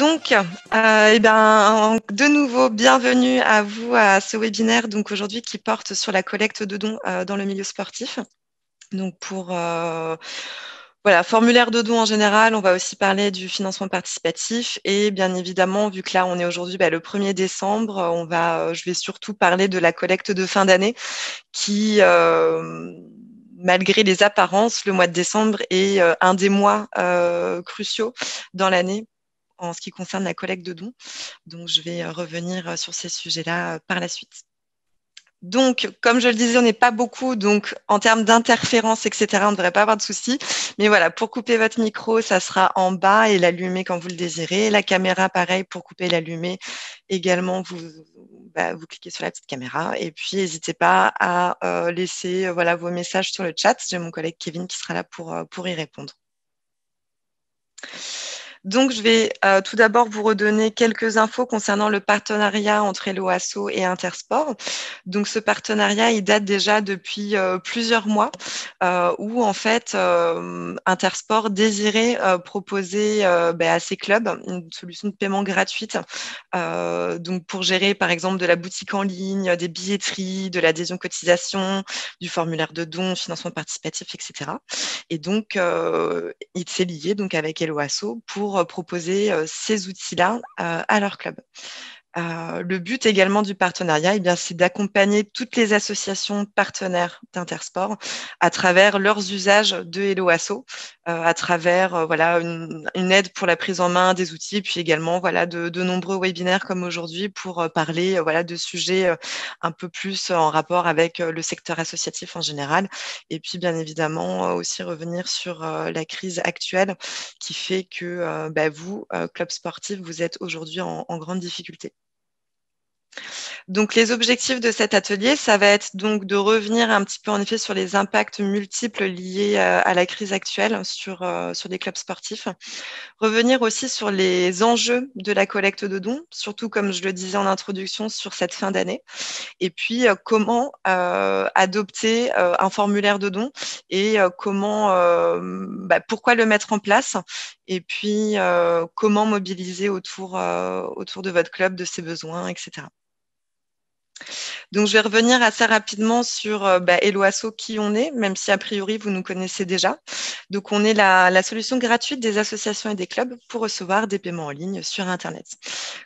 De nouveau, bienvenue à vous à ce webinaire donc aujourd'hui qui porte sur la collecte de dons dans le milieu sportif. Donc formulaire de dons en général, on va aussi parler du financement participatif et bien évidemment, vu que là on est aujourd'hui le 1er décembre, je vais surtout parler de la collecte de fin d'année qui malgré les apparences, le mois de décembre est un des mois cruciaux dans l'année en ce qui concerne la collecte de dons. Donc, je vais revenir sur ces sujets-là par la suite. Donc, comme je le disais, on n'est pas beaucoup, donc en termes d'interférences, etc., on ne devrait pas avoir de soucis. Mais voilà, pour couper votre micro, ça sera en bas et l'allumer quand vous le désirez. La caméra, pareil, pour couper et l'allumer. Également, vous cliquez sur la petite caméra. Et puis, n'hésitez pas à laisser vos messages sur le chat. J'ai mon collègue Kevin qui sera là pour y répondre. Donc, je vais tout d'abord vous redonner quelques infos concernant le partenariat entre Hello Asso et Intersport. Donc, ce partenariat, il date déjà depuis plusieurs mois où, en fait, Intersport désirait proposer à ses clubs une solution de paiement gratuite donc pour gérer, par exemple, de la boutique en ligne, des billetteries, de l'adhésion cotisation, du formulaire de dons, financement participatif, etc. Et donc, il s'est lié donc, avec Hello Asso pour proposer ces outils-là à leur club. Le but également du partenariat, c'est d'accompagner toutes les associations partenaires d'Intersport à travers leurs usages de Hello Asso, à travers une aide pour la prise en main des outils, puis également de nombreux webinaires comme aujourd'hui pour parler de sujets un peu plus en rapport avec le secteur associatif en général, et puis bien évidemment aussi revenir sur la crise actuelle qui fait que vous, club sportif, vous êtes aujourd'hui en grande difficulté. Donc, les objectifs de cet atelier, ça va être donc de revenir un petit peu en effet sur les impacts multiples liés à la crise actuelle sur les clubs sportifs. Revenir aussi sur les enjeux de la collecte de dons, surtout comme je le disais en introduction sur cette fin d'année. Et puis, comment adopter un formulaire de dons et pourquoi le mettre en place et puis comment mobiliser autour de votre club, de ses besoins, etc. Donc, je vais revenir assez rapidement sur Hello Asso, qui on est, même si a priori, vous nous connaissez déjà. Donc, on est la solution gratuite des associations et des clubs pour recevoir des paiements en ligne sur Internet.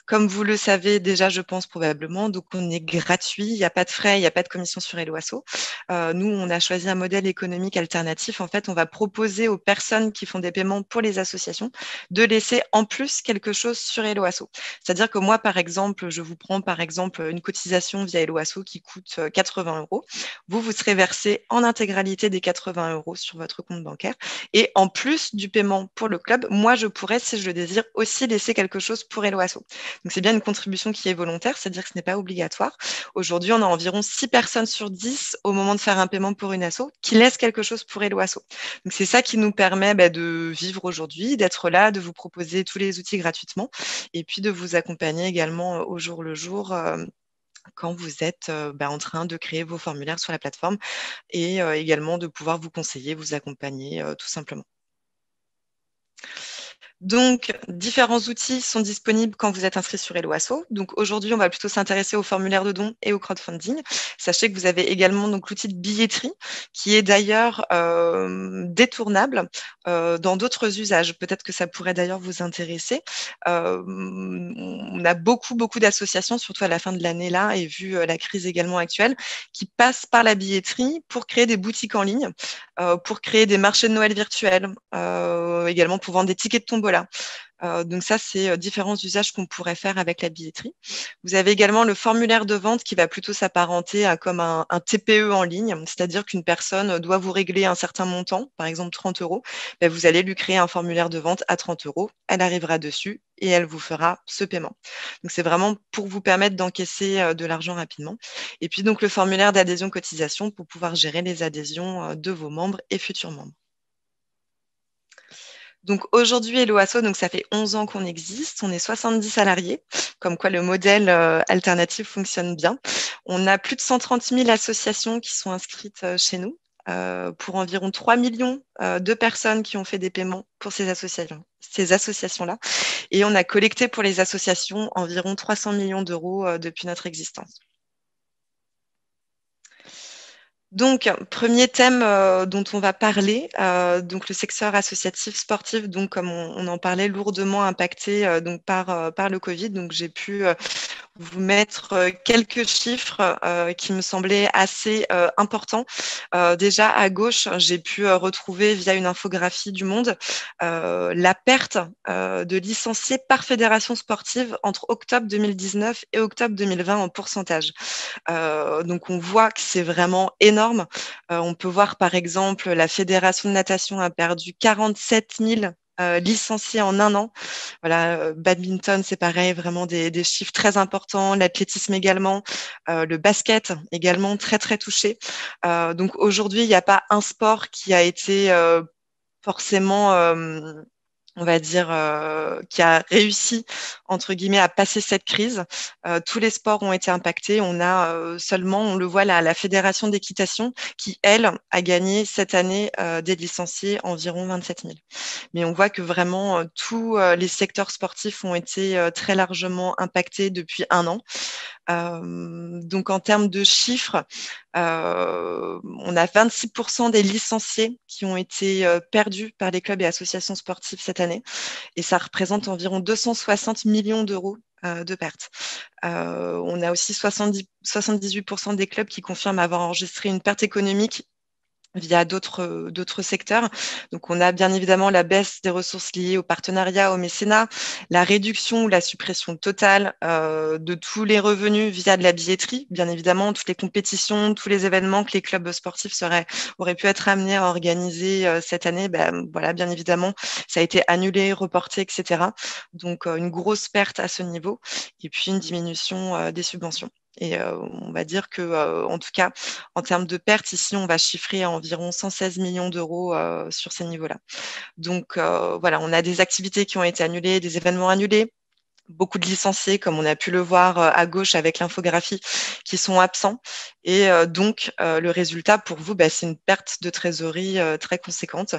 Comme vous le savez déjà, je pense probablement, donc on est gratuit, il n'y a pas de frais, il n'y a pas de commission sur Hello Asso. Nous, on a choisi un modèle économique alternatif. En fait, on va proposer aux personnes qui font des paiements pour les associations de laisser en plus quelque chose sur Hello Asso. C'est-à-dire que moi, par exemple, je vous prends par exemple une cotisation via Hello Asso qui coûte 80 €. Vous serez versé en intégralité des 80 € sur votre compte bancaire. Et en plus du paiement pour le club, moi, je pourrais, si je le désire, aussi laisser quelque chose pour Hello Asso. Donc, c'est bien une contribution qui est volontaire, c'est-à-dire que ce n'est pas obligatoire. Aujourd'hui, on a environ 6 personnes sur 10 au moment de faire un paiement pour une asso qui laissent quelque chose pour Hello Asso. Donc, c'est ça qui nous permet de vivre aujourd'hui, d'être là, de vous proposer tous les outils gratuitement et puis de vous accompagner également au jour le jour quand vous êtes en train de créer vos formulaires sur la plateforme et également de pouvoir vous conseiller, vous accompagner tout simplement. Donc, différents outils sont disponibles quand vous êtes inscrit sur Hello Asso. Donc, aujourd'hui, on va plutôt s'intéresser au formulaire de dons et au crowdfunding. Sachez que vous avez également donc l'outil de billetterie qui est d'ailleurs détournable dans d'autres usages. Peut-être que ça pourrait d'ailleurs vous intéresser. On a beaucoup d'associations, surtout à la fin de l'année là, et vu la crise également actuelle, qui passent par la billetterie pour créer des boutiques en ligne, pour créer des marchés de Noël virtuels, également pour vendre des tickets de tombola. Donc ça, c'est différents usages qu'on pourrait faire avec la billetterie. Vous avez également le formulaire de vente qui va plutôt s'apparenter à comme un TPE en ligne, c'est-à-dire qu'une personne doit vous régler un certain montant, par exemple 30 €. Vous allez lui créer un formulaire de vente à 30 €, elle arrivera dessus et elle vous fera ce paiement. Donc c'est vraiment pour vous permettre d'encaisser de l'argent rapidement. Et puis donc le formulaire d'adhésion cotisation pour pouvoir gérer les adhésions de vos membres et futurs membres. Donc aujourd'hui, Hello Asso, donc ça fait 11 ans qu'on existe, on est 70 salariés, comme quoi le modèle alternatif fonctionne bien. On a plus de 130 000 associations qui sont inscrites chez nous. pour environ 3 millions de personnes qui ont fait des paiements pour ces associations-là. Et on a collecté pour les associations environ 300 millions d'euros depuis notre existence. Donc, premier thème dont on va parler, donc le secteur associatif sportif, donc comme on en parlait, lourdement impacté donc par le Covid. Donc, j'ai pu vous mettre quelques chiffres qui me semblaient assez importants. Déjà, à gauche, j'ai pu retrouver via une infographie du Monde la perte de licenciés par fédération sportive entre octobre 2019 et octobre 2020 en pourcentage. Donc, on voit que c'est vraiment énorme. On peut voir, par exemple, la Fédération de natation a perdu 47 000 licenciés en un an. Voilà, badminton, c'est pareil, vraiment des chiffres très importants. L'athlétisme également, le basket également très très touché. Donc aujourd'hui, il n'y a pas un sport qui a été forcément on va dire, qui a réussi, entre guillemets, à passer cette crise. Tous les sports ont été impactés. On a seulement, on le voit, la Fédération d'équitation qui, elle, a gagné cette année des licenciés environ 27 000. Mais on voit que vraiment, tous les secteurs sportifs ont été très largement impactés depuis un an. Donc, en termes de chiffres, on a 26% des licenciés qui ont été perdus par les clubs et associations sportives cette année, et ça représente environ 260 millions d'euros de pertes. On a aussi 78% des clubs qui confirment avoir enregistré une perte économique via d'autres secteurs. Donc, on a bien évidemment la baisse des ressources liées au partenariat, au mécénat, la réduction ou la suppression totale de tous les revenus via de la billetterie, bien évidemment, toutes les compétitions, tous les événements que les clubs sportifs auraient pu être amenés à organiser cette année. Ben, voilà, bien évidemment, ça a été annulé, reporté, etc. Donc, une grosse perte à ce niveau, et puis une diminution des subventions. Et on va dire que, en tout cas, en termes de pertes, ici, on va chiffrer à environ 116 millions d'euros sur ces niveaux-là. Donc, voilà, on a des activités qui ont été annulées, des événements annulés, beaucoup de licenciés, comme on a pu le voir à gauche avec l'infographie, qui sont absents. Et donc, le résultat pour vous, bah, c'est une perte de trésorerie très conséquente.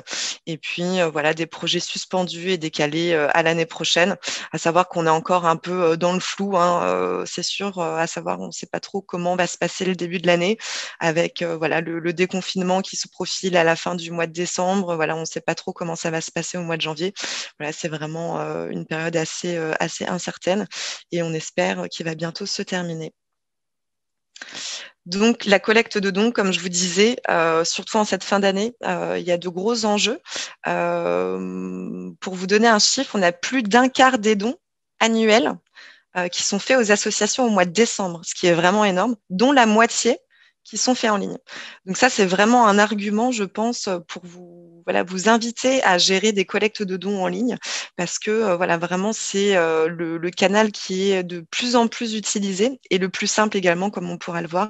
Et puis, voilà, des projets suspendus et décalés à l'année prochaine. À savoir qu'on est encore un peu dans le flou, hein, c'est sûr. À savoir, on ne sait pas trop comment va se passer le début de l'année, avec voilà, le déconfinement qui se profile à la fin du mois de décembre. Voilà, on ne sait pas trop comment ça va se passer au mois de janvier. Voilà, c'est vraiment une période assez incertaine, et on espère qu'il va bientôt se terminer. Donc, la collecte de dons, comme je vous disais, surtout en cette fin d'année, il y a de gros enjeux. Pour vous donner un chiffre, on a plus d'un quart des dons annuels qui sont faits aux associations au mois de décembre, ce qui est vraiment énorme, dont la moitié qui sont faits en ligne. Donc ça, c'est vraiment un argument, je pense, pour vous inviter à gérer des collectes de dons en ligne, parce que voilà, vraiment, c'est le canal qui est de plus en plus utilisé et le plus simple également, comme on pourra le voir.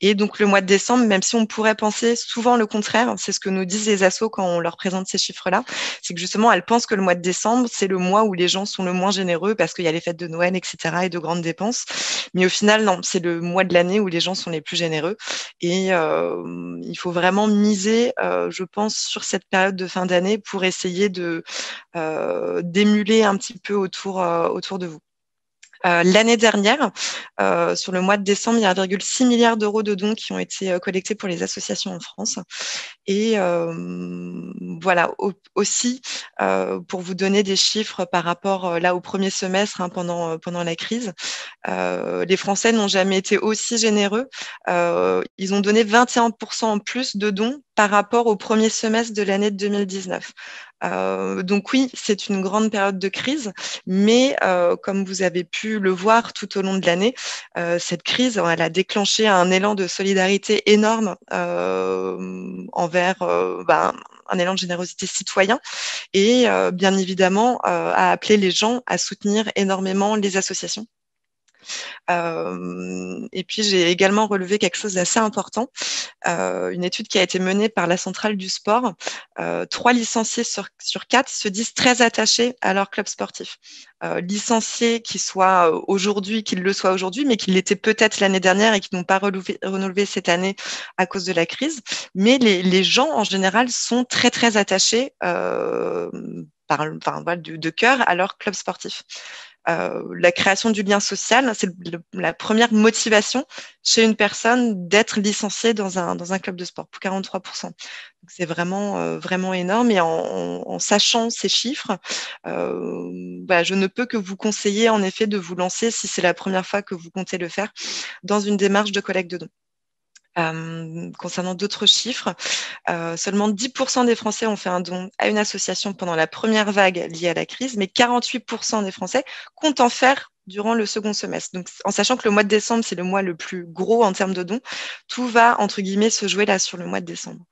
Et donc, le mois de décembre, même si on pourrait penser souvent le contraire, c'est ce que nous disent les assos quand on leur présente ces chiffres-là, c'est que justement, elles pensent que le mois de décembre, c'est le mois où les gens sont le moins généreux parce qu'il y a les fêtes de Noël, etc., et de grandes dépenses. Mais au final, non, c'est le mois de l'année où les gens sont les plus généreux. Et il faut vraiment miser, je pense, sur cette période de fin d'année pour essayer d'émuler un petit peu autour de vous. L'année dernière, sur le mois de décembre, il y a 1,6 milliard d'euros de dons qui ont été collectés pour les associations en France. Et voilà, aussi, pour vous donner des chiffres par rapport là au premier semestre, hein, pendant la crise, les Français n'ont jamais été aussi généreux. Ils ont donné 21% en plus de dons par rapport au premier semestre de l'année 2019. Donc oui, c'est une grande période de crise, mais comme vous avez pu le voir tout au long de l'année, cette crise, elle a déclenché un élan de solidarité énorme envers un élan de générosité citoyen, et bien évidemment a appelé les gens à soutenir énormément les associations. Et puis, j'ai également relevé quelque chose d'assez important, une étude qui a été menée par la Centrale du sport. 3 licenciés sur 4 se disent très attachés à leur club sportif. Licenciés qui le soient aujourd'hui, mais qui l'étaient peut-être l'année dernière et qui n'ont pas renouvelé cette année à cause de la crise. Mais les gens, en général, sont très, très attachés de cœur à leur club sportif. La création du lien social, c'est la première motivation chez une personne d'être licenciée dans un club de sport, pour 43%. Donc, c'est vraiment énorme. Et en sachant ces chiffres, je ne peux que vous conseiller en effet de vous lancer, si c'est la première fois que vous comptez le faire, dans une démarche de collecte de dons. Concernant d'autres chiffres, seulement 10% des Français ont fait un don à une association pendant la première vague liée à la crise, mais 48% des Français comptent en faire durant le second semestre. Donc, en sachant que le mois de décembre, c'est le mois le plus gros en termes de dons, tout va, entre guillemets, se jouer là sur le mois de décembre.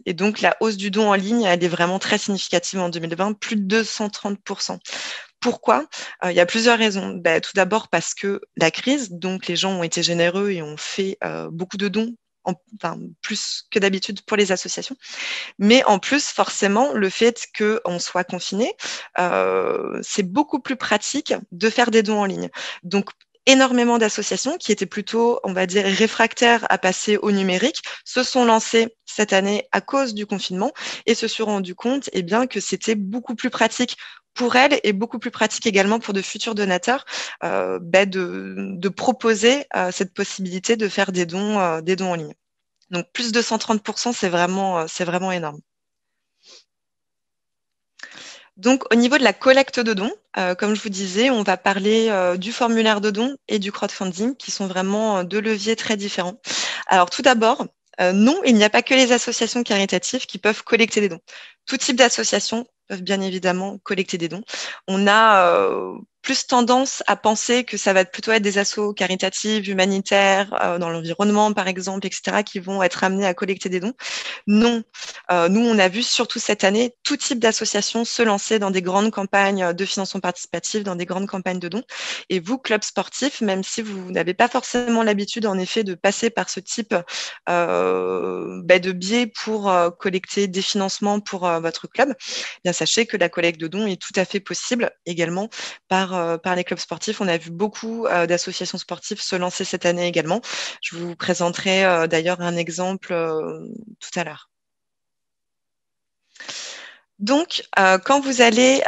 Et donc, la hausse du don en ligne, elle est vraiment très significative en 2020, plus de 230%. Pourquoi? Il y a plusieurs raisons. Tout d'abord parce que la crise, donc les gens ont été généreux et ont fait beaucoup de dons, plus que d'habitude pour les associations. Mais en plus, forcément, le fait qu'on soit confiné, c'est beaucoup plus pratique de faire des dons en ligne. Donc, énormément d'associations qui étaient plutôt, on va dire, réfractaires à passer au numérique se sont lancées cette année à cause du confinement et se sont rendues compte que c'était beaucoup plus pratique pour elles et beaucoup plus pratique également pour de futurs donateurs de proposer cette possibilité de faire des dons en ligne. Donc plus de 130%, c'est vraiment énorme. Donc, au niveau de la collecte de dons, comme je vous disais, on va parler du formulaire de dons et du crowdfunding, qui sont vraiment deux leviers très différents. Alors, tout d'abord, non, il n'y a pas que les associations caritatives qui peuvent collecter des dons. Tout type d'associations peuvent bien évidemment collecter des dons. On a plus tendance à penser que ça va plutôt être des assos caritatives, humanitaires, dans l'environnement, par exemple, etc., qui vont être amenés à collecter des dons. Non, nous, on a vu surtout cette année tout type d'associations se lancer dans des grandes campagnes de financement participatif, dans des grandes campagnes de dons. Et vous, club sportif, même si vous n'avez pas forcément l'habitude, en effet, de passer par ce type de biais pour collecter des financements pour votre club, bien sachez que la collecte de dons est tout à fait possible également par les clubs sportifs. On a vu beaucoup d'associations sportives se lancer cette année également. Je vous présenterai d'ailleurs un exemple tout à l'heure. Donc, quand vous allez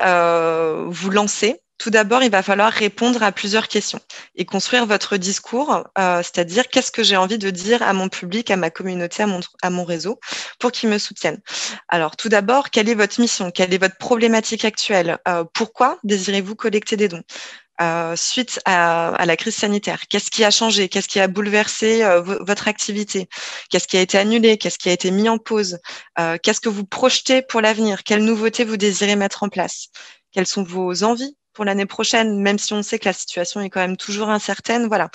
vous lancer, tout d'abord, il va falloir répondre à plusieurs questions et construire votre discours, c'est-à-dire qu'est-ce que j'ai envie de dire à mon public, à ma communauté, à mon réseau, pour qu'ils me soutiennent. Alors, tout d'abord, quelle est votre mission? Quelle est votre problématique actuelle? Pourquoi désirez-vous collecter des dons? Suite à la crise sanitaire, qu'est-ce qui a changé? Qu'est-ce qui a bouleversé votre activité? Qu'est-ce qui a été annulé? Qu'est-ce qui a été mis en pause? Qu'est-ce que vous projetez pour l'avenir? Quelles nouveautés vous désirez mettre en place? Quelles sont vos envies pour l'année prochaine, même si on sait que la situation est quand même toujours incertaine? Voilà,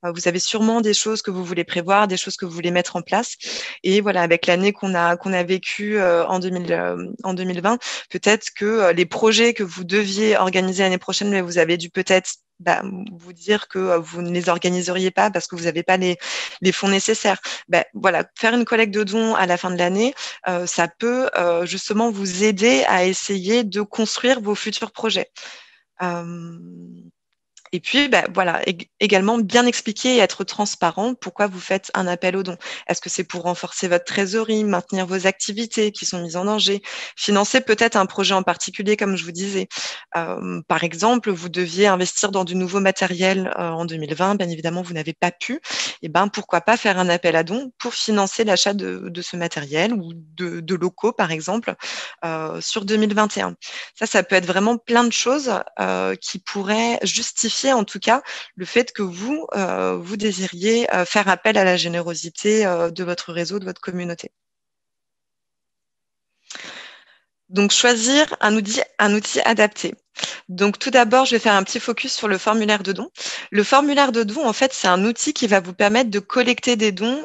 vous avez sûrement des choses que vous voulez prévoir, des choses que vous voulez mettre en place. Et voilà, avec l'année qu'on a vécue en 2020, peut-être que les projets que vous deviez organiser l'année prochaine, mais vous avez dû peut-être vous dire que vous ne les organiseriez pas parce que vous n'avez pas les fonds nécessaires. Voilà, faire une collecte de dons à la fin de l'année, ça peut justement vous aider à essayer de construire vos futurs projets. Et puis, voilà, également bien expliquer et être transparent pourquoi vous faites un appel aux dons. Est-ce que c'est pour renforcer votre trésorerie, maintenir vos activités qui sont mises en danger, financer peut-être un projet en particulier, comme je vous disais. Par exemple, vous deviez investir dans du nouveau matériel en 2020, bien évidemment, vous n'avez pas pu. Et pourquoi pas faire un appel à dons pour financer l'achat de ce matériel ou de locaux, par exemple, sur 2021. Ça peut être vraiment plein de choses qui pourraient justifier en tout cas le fait que vous désiriez faire appel à la générosité de votre réseau, de votre communauté. Donc, choisir un outil adapté. Donc, tout d'abord, je vais faire un petit focus sur le formulaire de don. Le formulaire de don, en fait, c'est un outil qui va vous permettre de collecter des dons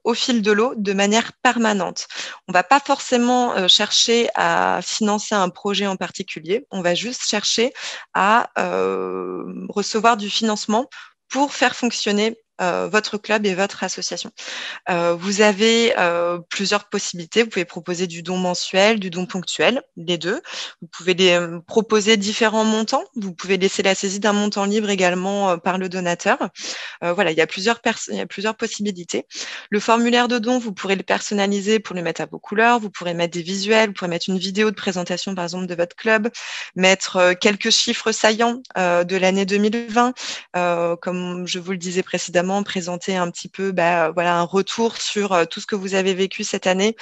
au fil de l'eau de manière permanente. On ne va pas forcément chercher à financer un projet en particulier. On va juste chercher à recevoir du financement pour faire fonctionner votre club et votre association. Vous avez plusieurs possibilités. Vous pouvez proposer du don mensuel, du don ponctuel, les deux. Vous pouvez proposer différents montants. Vous pouvez laisser la saisie d'un montant libre également par le donateur. Voilà, il y a plusieurs possibilités. Le formulaire de don, vous pourrez le personnaliser pour le mettre à vos couleurs. Vous pourrez mettre des visuels, vous pourrez mettre une vidéo de présentation, par exemple, de votre club, mettre quelques chiffres saillants de l'année 2020. Comme je vous le disais précédemment, présenter un petit peu voilà, un retour sur tout ce que vous avez vécu cette année,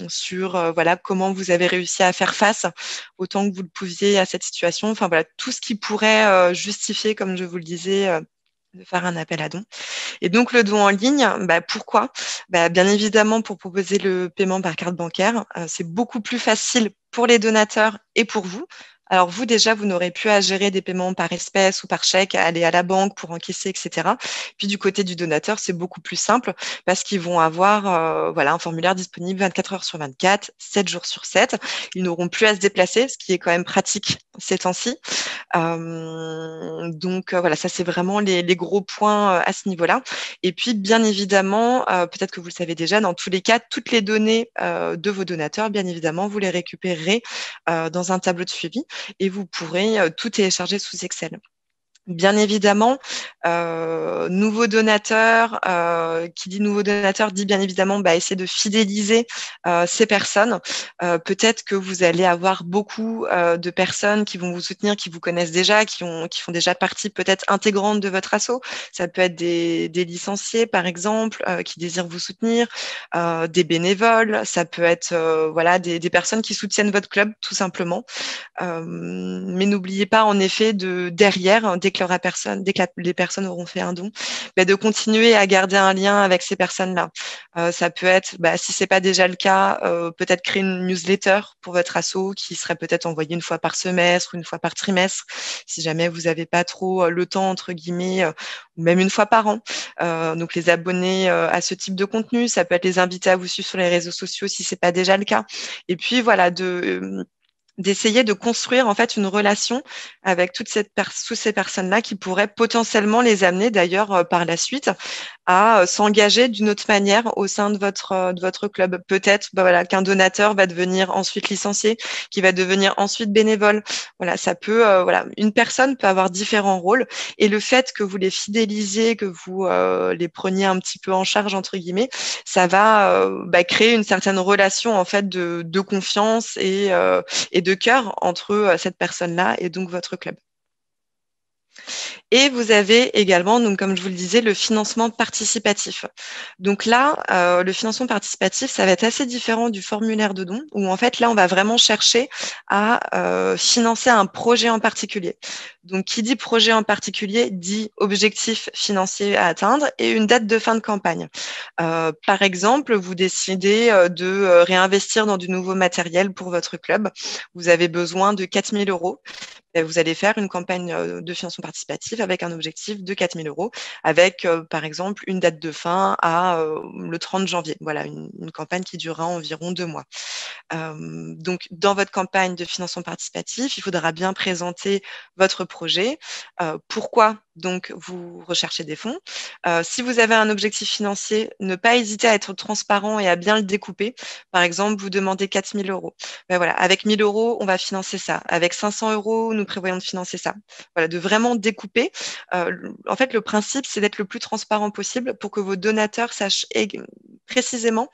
sur voilà, comment vous avez réussi à faire face autant que vous le pouviez à cette situation. Enfin voilà, tout ce qui pourrait justifier, comme je vous le disais, de faire un appel à don. Et donc le don en ligne, pourquoi? Bien évidemment pour proposer le paiement par carte bancaire. C'est beaucoup plus facile pour les donateurs et pour vous. Alors vous déjà, vous n'aurez plus à gérer des paiements par espèces ou par chèque, à aller à la banque pour encaisser, etc. Puis du côté du donateur, c'est beaucoup plus simple parce qu'ils vont avoir voilà, un formulaire disponible 24 heures sur 24, 7 jours sur 7. Ils n'auront plus à se déplacer, ce qui est quand même pratique ces temps-ci. Donc voilà, ça c'est vraiment les gros points à ce niveau-là. Et puis bien évidemment, peut-être que vous le savez déjà, dans tous les cas, toutes les données de vos donateurs, bien évidemment, vous les récupérerez dans un tableau de suivi et vous pourrez tout télécharger sous Excel. Bien évidemment, nouveau donateur, qui dit nouveau donateur dit bien évidemment essayer de fidéliser ces personnes. Peut-être que vous allez avoir beaucoup de personnes qui vont vous soutenir, qui vous connaissent déjà, qui font déjà partie peut-être intégrante de votre asso. Ça peut être des licenciés, par exemple, qui désirent vous soutenir, des bénévoles. Ça peut être voilà, des personnes qui soutiennent votre club, tout simplement. Mais n'oubliez pas, en effet, derrière, dès que les personnes auront fait un don, de continuer à garder un lien avec ces personnes-là. Ça peut être, si c'est pas déjà le cas, peut-être créer une newsletter pour votre asso qui serait peut-être envoyée une fois par semestre ou une fois par trimestre, si jamais vous n'avez pas trop le temps, entre guillemets, ou même une fois par an. Donc les abonner à ce type de contenu, ça peut être les inviter à vous suivre sur les réseaux sociaux si c'est pas déjà le cas. Et puis voilà, d'essayer de construire en fait une relation avec toutes ces personnes-là qui pourraient potentiellement les amener d'ailleurs par la suite à s'engager d'une autre manière au sein de votre club. Peut-être voilà, qu'un donateur va devenir ensuite licencié, qui va devenir ensuite bénévole. Voilà, ça peut voilà, une personne peut avoir différents rôles et le fait que vous les fidélisiez, que vous les preniez un petit peu en charge entre guillemets, ça va créer une certaine relation en fait de confiance et de cœur entre cette personne-là et donc votre club. Et vous avez également, donc comme je vous le disais, le financement participatif. Donc là, le financement participatif, ça va être assez différent du formulaire de don, où en fait là, on va vraiment chercher à financer un projet en particulier. Donc qui dit projet en particulier dit objectif financier à atteindre et une date de fin de campagne. Par exemple, vous décidez de réinvestir dans du nouveau matériel pour votre club. Vous avez besoin de 4 000 euros. Vous allez faire une campagne de financement participatif avec un objectif de 4 000 euros, avec par exemple une date de fin à le 30 janvier. Voilà, une campagne qui durera environ 2 mois. Donc, dans votre campagne de financement participatif, il faudra bien présenter votre projet. Pourquoi donc vous recherchez des fonds? Si vous avez un objectif financier, ne pas hésiter à être transparent et à bien le découper. Par exemple, vous demandez 4 000 euros. Voilà, avec 1 000 euros, on va financer ça. Avec 500 euros, nous prévoyons de financer ça. Voilà, de vraiment découper. En fait, le principe, c'est d'être le plus transparent possible pour que vos donateurs sachent précisément,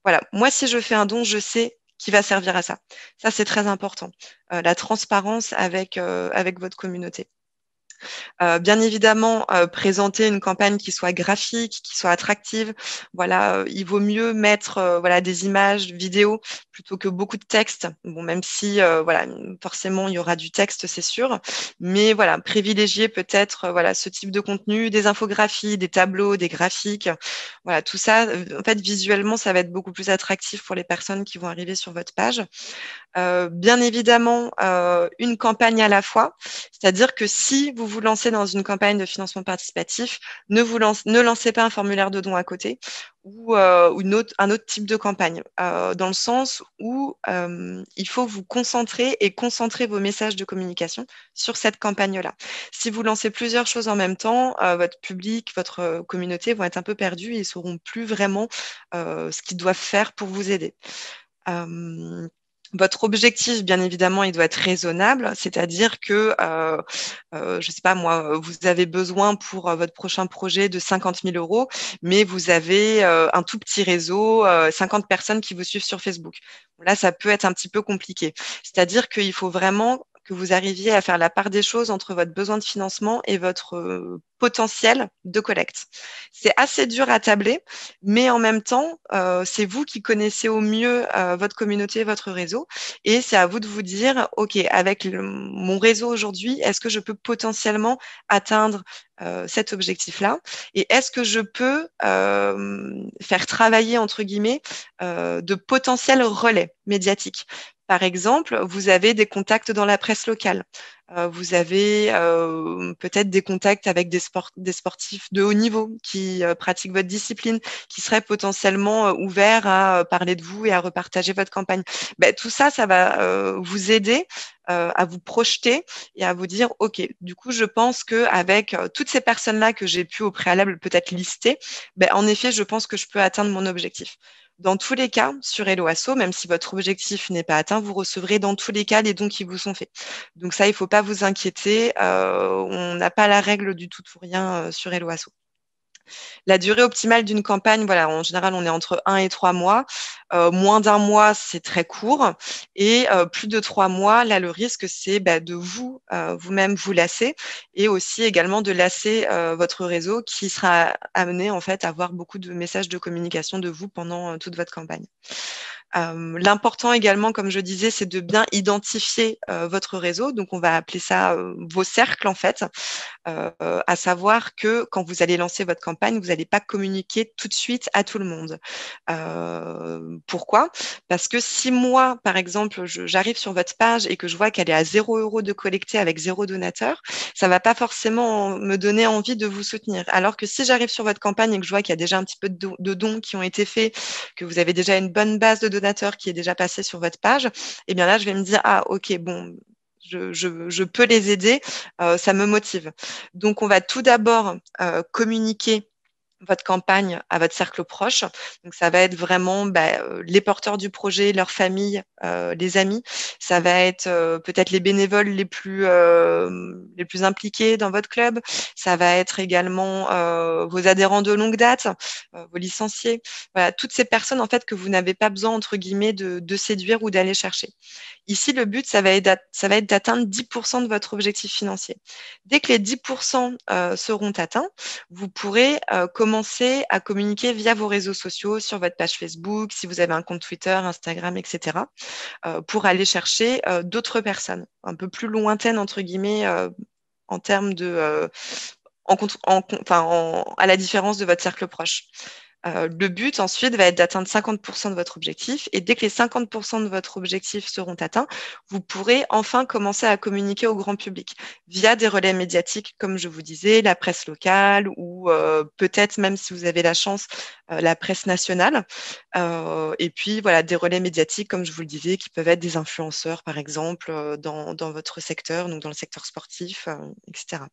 voilà, moi, si je fais un don, je sais qui va servir à ça. Ça, c'est très important. La transparence avec votre communauté. Bien évidemment, présenter une campagne qui soit graphique, qui soit attractive. Voilà, il vaut mieux mettre voilà, des images, vidéos, plutôt que beaucoup de texte. Bon, même si voilà, forcément, il y aura du texte, c'est sûr. Mais voilà, privilégier peut-être voilà, ce type de contenu, des infographies, des tableaux, des graphiques. Voilà, tout ça, en fait, visuellement, ça va être beaucoup plus attractif pour les personnes qui vont arriver sur votre page. Bien évidemment, une campagne à la fois. C'est-à-dire que si vous vous lancez dans une campagne de financement participatif, ne lancez pas un formulaire de don à côté ou un autre type de campagne, dans le sens où il faut vous concentrer et concentrer vos messages de communication sur cette campagne-là. Si vous lancez plusieurs choses en même temps, votre public, votre communauté vont être un peu perdus et ils ne sauront plus vraiment ce qu'ils doivent faire pour vous aider. Votre objectif, bien évidemment, il doit être raisonnable, c'est-à-dire que, je sais pas moi, vous avez besoin pour votre prochain projet de 50 000 euros, mais vous avez un tout petit réseau, 50 personnes qui vous suivent sur Facebook. Là, ça peut être un petit peu compliqué. C'est-à-dire qu'il faut vraiment que vous arriviez à faire la part des choses entre votre besoin de financement et votre potentiel de collecte. C'est assez dur à tabler, mais en même temps, c'est vous qui connaissez au mieux votre communauté, votre réseau, et c'est à vous de vous dire, OK, avec mon réseau aujourd'hui, est-ce que je peux potentiellement atteindre cet objectif-là? Et est-ce que je peux faire travailler, entre guillemets, de potentiels relais médiatiques? Par exemple, vous avez des contacts dans la presse locale. Vous avez peut-être des contacts avec des sportifs de haut niveau qui pratiquent votre discipline, qui seraient potentiellement ouverts à parler de vous et à repartager votre campagne. Ben, tout ça, ça va vous aider à vous projeter et à vous dire, OK, du coup, je pense qu'avec toutes ces personnes-là que j'ai pu au préalable peut-être lister, ben, en effet, je pense que je peux atteindre mon objectif. Dans tous les cas, sur Hello Asso, même si votre objectif n'est pas atteint, vous recevrez dans tous les cas les dons qui vous sont faits. Donc ça, il ne faut pas vous inquiéter. On n'a pas la règle du tout ou rien sur Hello Asso. La durée optimale d'une campagne, voilà, en général, on est entre 1 et 3 mois. Moins d'un mois, c'est très court. Et plus de 3 mois, là, le risque, c'est de vous-même vous lasser et aussi également de lasser votre réseau qui sera amené en fait à avoir beaucoup de messages de communication de vous pendant toute votre campagne. L'important également, comme je disais, c'est de bien identifier votre réseau. Donc, on va appeler ça vos cercles, en fait, à savoir que quand vous allez lancer votre campagne, vous n'allez pas communiquer tout de suite à tout le monde. Pourquoi? Parce que si moi, par exemple, j'arrive sur votre page et que je vois qu'elle est à 0 € de collecté avec 0 donateur, ça ne va pas forcément me donner envie de vous soutenir. Alors que si j'arrive sur votre campagne et que je vois qu'il y a déjà un petit peu de dons qui ont été faits, que vous avez déjà une bonne base de donateurs qui est déjà passée sur votre page, eh bien là, je vais me dire, ah, OK, bon, je peux les aider, ça me motive. Donc, on va tout d'abord communiquer votre campagne à votre cercle proche. Donc, ça va être vraiment les porteurs du projet, leur famille, les amis. Ça va être peut-être les bénévoles les plus impliqués dans votre club. Ça va être également vos adhérents de longue date, vos licenciés. Voilà, toutes ces personnes en fait que vous n'avez pas besoin entre guillemets de séduire ou d'aller chercher. Ici, le but, ça va être d'atteindre 10% de votre objectif financier. Dès que les 10% seront atteints, vous pourrez commencer à communiquer via vos réseaux sociaux, sur votre page Facebook, si vous avez un compte Twitter, Instagram, etc., pour aller chercher d'autres personnes, un peu plus lointaines, entre guillemets, en termes de... à la différence de votre cercle proche. Le but ensuite va être d'atteindre 50% de votre objectif et dès que les 50% de votre objectif seront atteints, vous pourrez enfin commencer à communiquer au grand public via des relais médiatiques, comme je vous disais, la presse locale ou peut-être même si vous avez la chance, la presse nationale. Et puis voilà, des relais médiatiques, comme je vous le disais, qui peuvent être des influenceurs, par exemple, dans votre secteur, donc dans le secteur sportif, etc.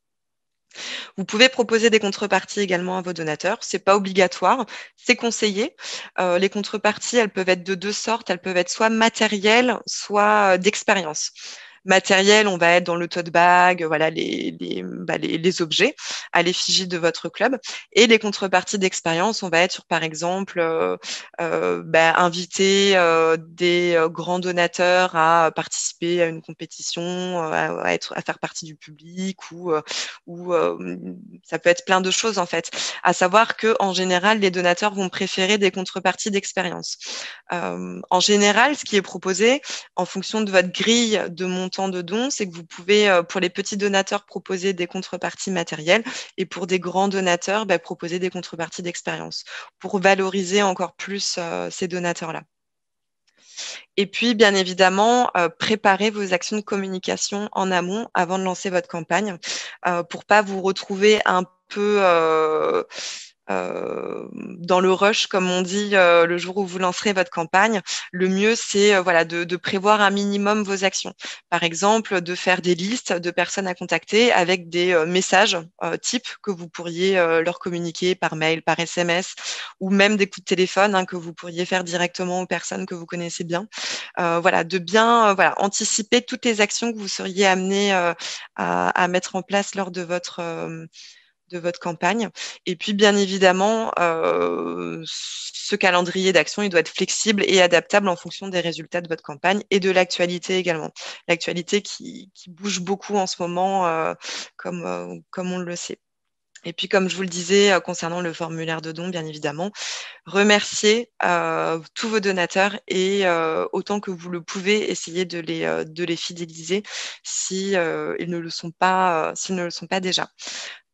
Vous pouvez proposer des contreparties également à vos donateurs. C'est pas obligatoire, c'est conseillé. Les contreparties, elles peuvent être de deux sortes. Elles peuvent être soit matérielles, soit d'expérience. matériel, on va être dans le tote bag, voilà, les objets à l'effigie de votre club. Et les contreparties d'expérience, on va être sur, par exemple, inviter des grands donateurs à participer à une compétition, à faire partie du public, ou ça peut être plein de choses en fait. À savoir que en général, les donateurs vont préférer des contreparties d'expérience. En général, ce qui est proposé en fonction de votre grille de montant de dons, c'est que vous pouvez, pour les petits donateurs, proposer des contreparties matérielles, et pour des grands donateurs, proposer des contreparties d'expérience pour valoriser encore plus ces donateurs-là. Et puis, bien évidemment, préparez vos actions de communication en amont avant de lancer votre campagne, pour pas vous retrouver un peu dans le rush, comme on dit, le jour où vous lancerez votre campagne. Le mieux, c'est voilà, de prévoir un minimum vos actions. Par exemple, de faire des listes de personnes à contacter avec des messages types que vous pourriez leur communiquer par mail, par SMS, ou même des coups de téléphone que vous pourriez faire directement aux personnes que vous connaissez bien. Voilà, de bien voilà, anticiper toutes les actions que vous seriez amené à mettre en place lors de votre campagne. Et puis, bien évidemment, ce calendrier d'action, il doit être flexible et adaptable en fonction des résultats de votre campagne et de l'actualité également. L'actualité qui bouge beaucoup en ce moment, comme on le sait. Et puis, comme je vous le disais, concernant le formulaire de don, bien évidemment, remerciez tous vos donateurs et autant que vous le pouvez, essayez de les fidéliser si, ils ne le sont pas, s'ils ne le sont pas déjà.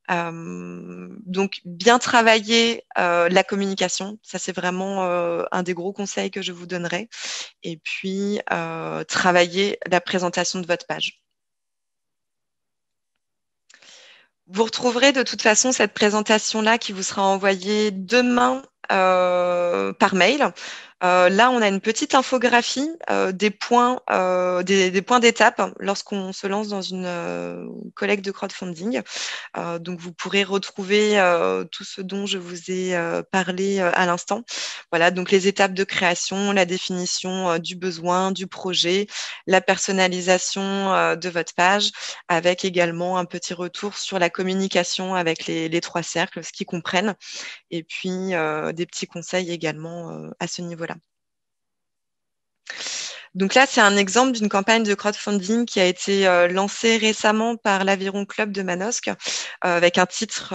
Donc, bien travailler la communication, ça c'est vraiment un des gros conseils que je vous donnerai. Et puis, travailler la présentation de votre page. Vous retrouverez de toute façon cette présentation-là qui vous sera envoyée demain par mail. Là, on a une petite infographie des points d'étape lorsqu'on se lance dans une collecte de crowdfunding. Donc, vous pourrez retrouver tout ce dont je vous ai parlé à l'instant. Voilà, donc les étapes de création, la définition du besoin, du projet, la personnalisation de votre page, avec également un petit retour sur la communication avec les trois cercles, ce qu'ils comprennent, et puis des petits conseils également à ce niveau-là. Donc là, c'est un exemple d'une campagne de crowdfunding qui a été lancée récemment par l'Aviron Club de Manosque, avec un titre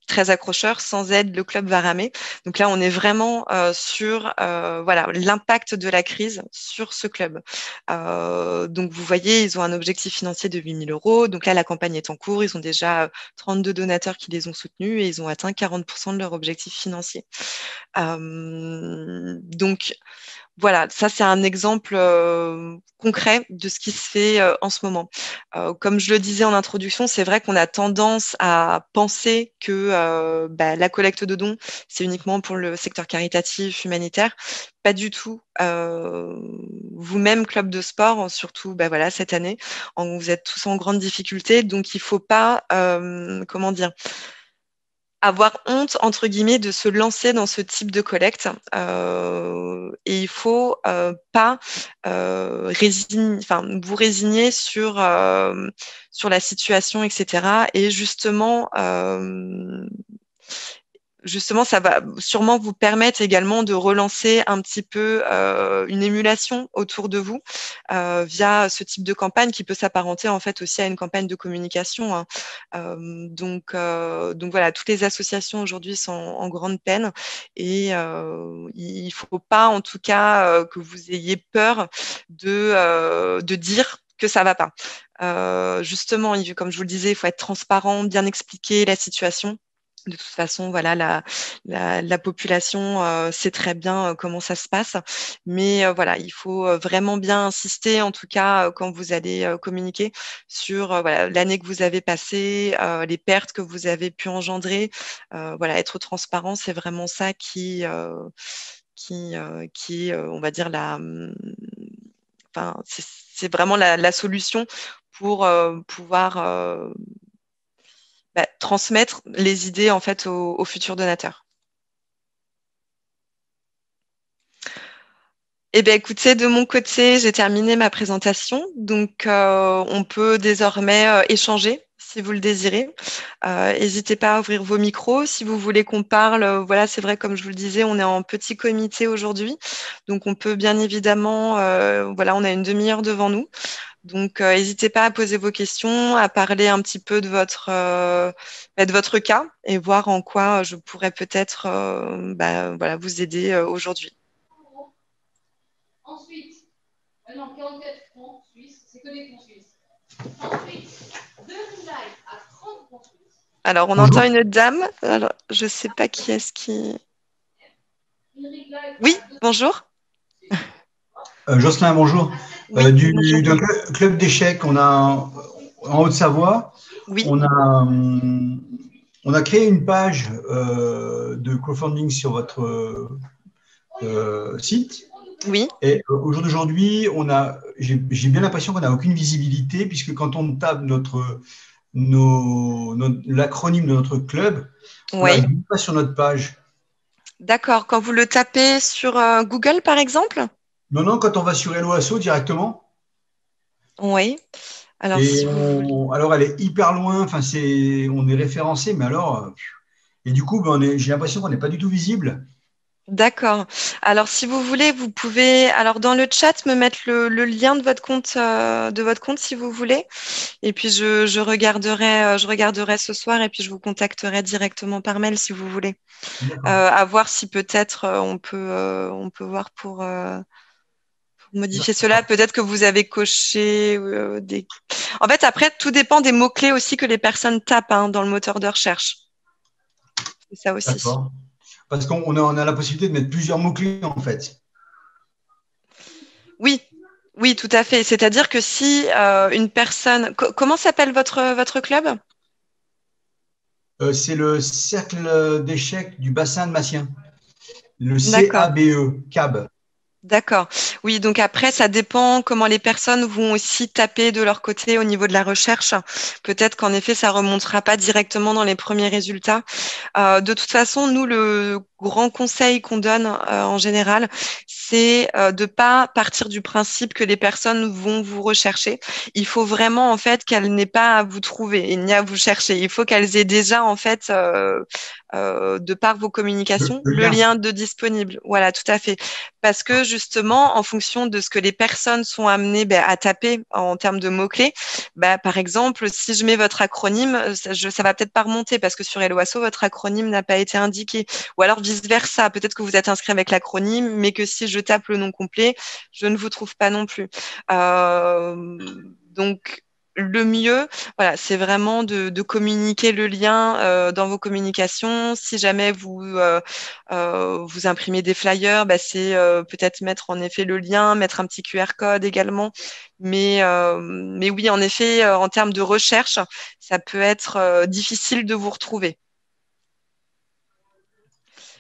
très accrocheur, Sans aide, le club va ramer. Donc là, on est vraiment sur voilà, l'impact de la crise sur ce club. Donc vous voyez, ils ont un objectif financier de 8 000 €. Donc là, la campagne est en cours. Ils ont déjà 32 donateurs qui les ont soutenus et ils ont atteint 40% de leur objectif financier. Donc, voilà, ça c'est un exemple concret de ce qui se fait en ce moment. Comme je le disais en introduction, c'est vrai qu'on a tendance à penser que la collecte de dons, c'est uniquement pour le secteur caritatif, humanitaire. Pas du tout. Vous-même, club de sport, surtout voilà, cette année, vous êtes tous en grande difficulté, donc il ne faut pas, comment dire, avoir honte, entre guillemets, de se lancer dans ce type de collecte. Et il faut pas vous résigner sur la situation, etc. Et justement, ça va sûrement vous permettre également de relancer un petit peu une émulation autour de vous via ce type de campagne qui peut s'apparenter en fait aussi à une campagne de communication. Hein. Donc voilà, toutes les associations aujourd'hui sont en grande peine et il ne faut pas en tout cas que vous ayez peur de dire que ça va pas. Justement, comme je vous le disais, il faut être transparent, bien expliquer la situation. De toute façon, voilà, la population sait très bien comment ça se passe. Mais voilà, il faut vraiment bien insister, en tout cas, quand vous allez communiquer sur voilà, l'année que vous avez passée, les pertes que vous avez pu engendrer. Voilà, être transparent, c'est vraiment ça qui est, on va dire, c'est vraiment la solution pour pouvoir transmettre les idées en fait aux futurs donateurs. Eh bien, écoutez, de mon côté, j'ai terminé ma présentation, donc on peut désormais échanger si vous le désirez. N'hésitez pas à ouvrir vos micros si vous voulez qu'on parle. Voilà, c'est vrai, comme je vous le disais, on est en petit comité aujourd'hui, donc on peut bien évidemment, voilà, on a une demi-heure devant nous, donc n'hésitez pas à poser vos questions, à parler un petit peu de votre cas et voir en quoi je pourrais peut-être, voilà, vous aider aujourd'hui. Alors, on entend Bonjour. une dame. Alors, je ne sais pas qui est-ce qui. Oui, bonjour. Jocelyn, bonjour. Oui, bonjour. D'un club d'échecs, on a en Haute-Savoie, Oui, on a, on a créé une page de crowdfunding sur votre site. oui. Et au jour d'aujourd'hui, j'ai bien l'impression qu'on n'a aucune visibilité, puisque quand on tape l'acronyme de notre club, on Oui. n'arrive pas sur notre page. D'accord. Quand vous le tapez sur Google, par exemple? Non, non, quand on va sur Hello Asso directement, Oui. Alors, si vous voulez. alors elle est hyper loin, enfin on est référencé, mais alors, et du coup, ben, j'ai l'impression qu'on n'est pas du tout visible. D'accord. Alors, si vous voulez, vous pouvez, alors dans le chat, me mettre le lien de votre compte, si vous voulez. Et puis, je regarderai ce soir et puis je vous contacterai directement par mail si vous voulez. D'accord. À voir si peut-être on peut voir pour modifier cela. Peut-être que vous avez coché des. En fait, après, tout dépend des mots-clés aussi que les personnes tapent hein, dans le moteur de recherche. C'est ça aussi. D'accord. Parce on a la possibilité de mettre plusieurs mots-clés, en fait. Oui, oui, tout à fait. C'est-à-dire que si une personne. Comment s'appelle votre club? C'est le cercle d'échecs du bassin de Massien, le D'accord. CABE, CAB. D'accord. Oui, donc après, ça dépend comment les personnes vont aussi taper de leur côté au niveau de la recherche. Peut-être qu'en effet, ça remontera pas directement dans les premiers résultats. De toute façon, nous, le grand conseil qu'on donne en général, c'est de pas partir du principe que les personnes vont vous rechercher. Il faut vraiment en fait qu'elles n'aient pas à vous trouver et ni à vous chercher. Il faut qu'elles aient déjà en fait, de par vos communications, Le le lien. lien de disponible. Voilà, tout à fait. Parce que justement, en fonction de ce que les personnes sont amenées à taper en termes de mots-clés, par exemple, si je mets votre acronyme, ça va peut-être pas remonter parce que sur Helloasso, votre acronyme n'a pas été indiqué. Ou alors vice-versa, peut-être que vous êtes inscrit avec l'acronyme, mais que si je tape le nom complet, je ne vous trouve pas non plus. Donc, le mieux, voilà, c'est vraiment de communiquer le lien dans vos communications. Si jamais vous imprimez des flyers, c'est peut-être mettre en effet le lien, mettre un petit QR code également. Mais oui, en effet, en termes de recherche, ça peut être difficile de vous retrouver.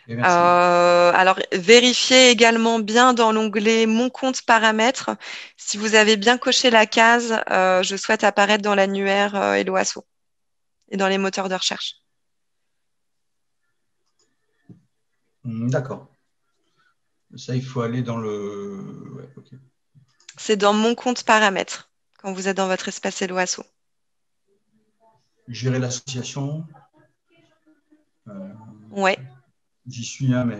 Et merci. Alors, vérifiez également bien dans l'onglet Mon compte paramètres si vous avez bien coché la case Je souhaite apparaître dans l'annuaire Helloasso et dans les moteurs de recherche. D'accord. Ça, il faut aller dans le. Ouais, ok. C'est dans Mon compte paramètres quand vous êtes dans votre espace Helloasso. Gérer l'association. Euh, Ouais. J'y suis, hein, mais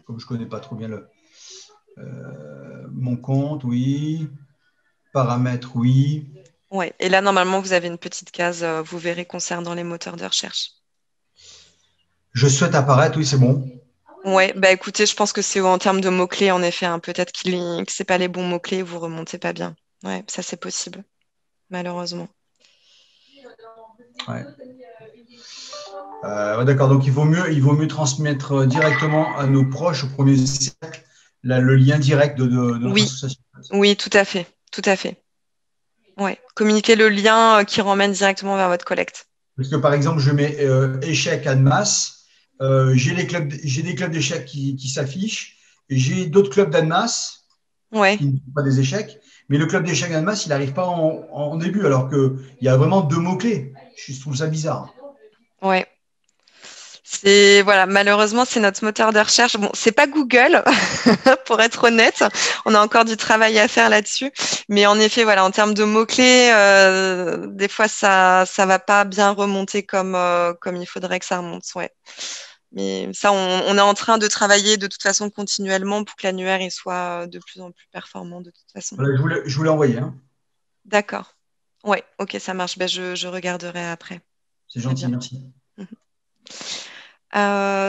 comme je ne connais pas trop bien mon compte, oui. Paramètres, oui. Ouais. Et là, normalement, vous avez une petite case, vous verrez, concernant les moteurs de recherche. Je souhaite apparaître, oui, c'est bon. Ouais, écoutez, je pense que c'est en termes de mots-clés, en effet, hein. Peut-être que c'est pas les bons mots-clés, vous remontez pas bien. Ouais, ça c'est possible, malheureusement. Ouais. Ouais, d'accord, donc il vaut mieux transmettre directement à nos proches au premier cercle le lien direct de notre Oui, association. oui, tout à fait, tout à fait. Ouais, communiquer le lien qui ramène directement vers votre collecte. Parce que par exemple, je mets échec Annemasse, j'ai des clubs d'échecs qui s'affichent, et j'ai d'autres clubs d'Annemasse Ouais, qui ne sont pas des échecs, mais le club d'échecs d'Annemasse, il n'arrive pas en début, alors qu'il y a vraiment deux mots-clés. Je trouve ça bizarre. ouais. Voilà, malheureusement, c'est notre moteur de recherche. Bon, c'est pas Google, pour être honnête. On a encore du travail à faire là-dessus. Mais en effet, voilà, en termes de mots-clés, des fois, ça va pas bien remonter comme il faudrait que ça remonte. Ouais. Mais ça, on est en train de travailler de toute façon continuellement pour que l'annuaire il soit de plus en plus performant de toute façon. Voilà, je vous l'ai envoyé, hein. D'accord. Ouais, ok, ça marche. Ben, je regarderai après. C'est Très gentil, bien. merci. Mhm.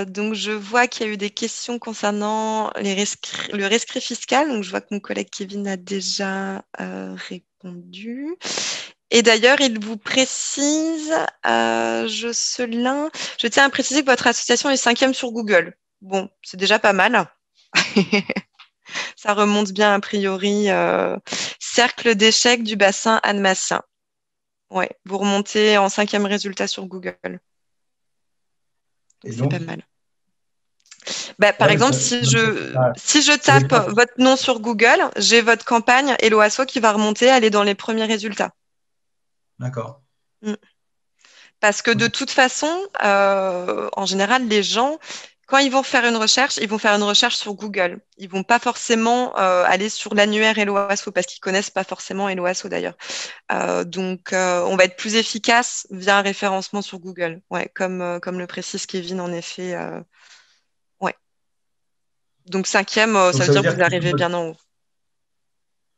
Donc, je vois qu'il y a eu des questions concernant le rescrit fiscal. Donc, je vois que mon collègue Kevin a déjà répondu. Et d'ailleurs, il vous précise, Jocelyn, je tiens à préciser que votre association est 5e sur Google. Bon, c'est déjà pas mal. Ça remonte bien a priori. Cercle d'échecs du bassin annemassien. Ouais, vous remontez en 5e résultat sur Google. Donc, Et c'est pas donc, mal. Bah, par ouais, mais exemple, si je ça va être tape votre nom sur Google, j'ai votre campagne Hello Asso qui va remonter, elle est dans les premiers résultats. d'accord. Mm. Parce que de Ok. toute façon, en général, les gens, quand ils vont faire une recherche, ils vont faire une recherche sur Google. Ils vont pas forcément aller sur l'annuaire Hello Asso parce qu'ils connaissent pas forcément Hello Asso d'ailleurs. Donc, on va être plus efficace via un référencement sur Google. Ouais, comme le précise Kevin, en effet. Ouais. Donc, 5e, Donc ça veut ça veut dire que dire vous que arrivez bien en haut.